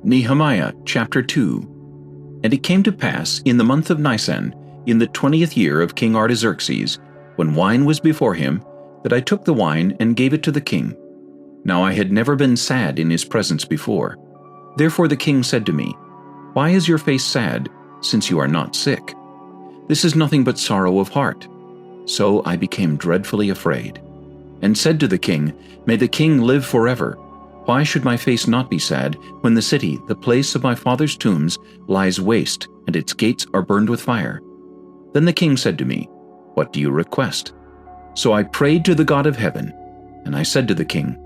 Nehemiah chapter 2. And it came to pass in the month of Nisan, in the 20th year of King Artaxerxes, when wine was before him, that I took the wine and gave it to the king. Now I had never been sad in his presence before. Therefore the king said to me, Why is your face sad, since you are not sick? This is nothing but sorrow of heart. So I became dreadfully afraid, and said to the king, May the king live forever. Why should my face not be sad, when the city, the place of my father's tombs, lies waste, and its gates are burned with fire? Then the king said to me, What do you request? So I prayed to the God of heaven, and I said to the king,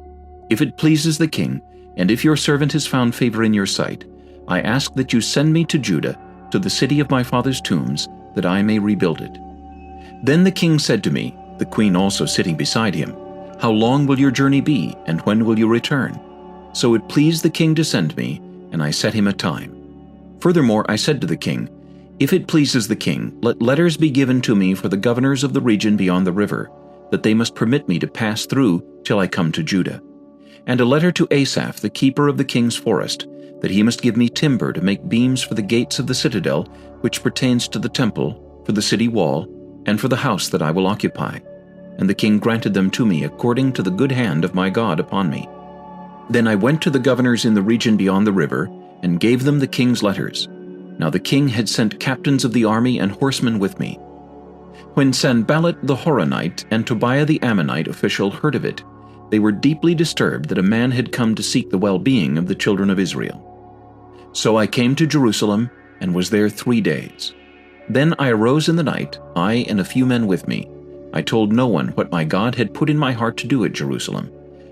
If it pleases the king, and if your servant has found favor in your sight, I ask that you send me to Judah, to the city of my father's tombs, that I may rebuild it. Then the king said to me, the queen also sitting beside him, How long will your journey be, and when will you return? So it pleased the king to send me, and I set him a time. Furthermore I said to the king, If it pleases the king, let letters be given to me for the governors of the region beyond the river, that they must permit me to pass through till I come to Judah. And a letter to Asaph, the keeper of the king's forest, that he must give me timber to make beams for the gates of the citadel, which pertains to the temple, for the city wall, and for the house that I will occupy. And the king granted them to me according to the good hand of my God upon me. Then I went to the governors in the region beyond the river, and gave them the king's letters. Now the king had sent captains of the army and horsemen with me. When Sanballat the Horonite and Tobiah the Ammonite official heard of it, they were deeply disturbed that a man had come to seek the well-being of the children of Israel. So I came to Jerusalem, and was there 3 days. Then I arose in the night, I and a few men with me. I told no one what my God had put in my heart to do at Jerusalem,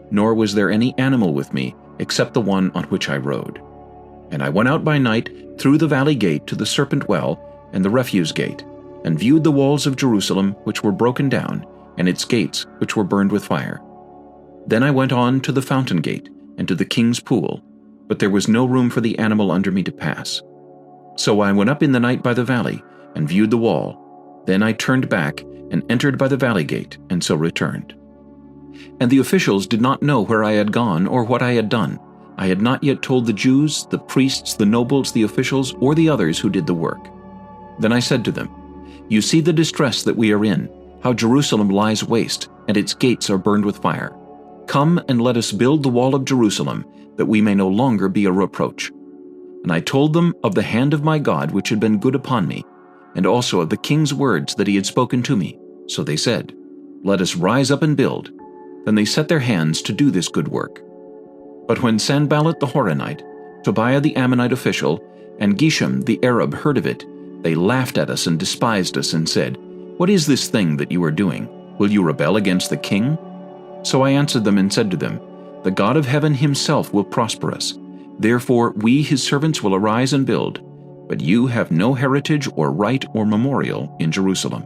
nor was there any animal with me, except the one on which I rode. And I went out by night through the valley gate to the Serpent Well and the refuse gate, and viewed the walls of Jerusalem which were broken down, and its gates which were burned with fire. Then I went on to the fountain gate, and to the king's pool, but there was no room for the animal under me to pass. So I went up in the night by the valley, and viewed the wall. Then I turned back, and entered by the valley gate, and so returned. And the officials did not know where I had gone or what I had done. I had not yet told the Jews, the priests, the nobles, the officials, or the others who did the work. Then I said to them, You see the distress that we are in, how Jerusalem lies waste, and its gates are burned with fire. Come and let us build the wall of Jerusalem, that we may no longer be a reproach. And I told them of the hand of my God which had been good upon me, and also of the king's words that he had spoken to me. So they said, Let us rise up and build. Then they set their hands to do this good work. But when Sanballat the Horonite, Tobiah the Ammonite official, and Geshem the Arab heard of it, they laughed at us and despised us and said, What is this thing that you are doing? Will you rebel against the king? So I answered them and said to them, The God of heaven himself will prosper us. Therefore we his servants will arise and build. But you have no heritage or right or memorial in Jerusalem.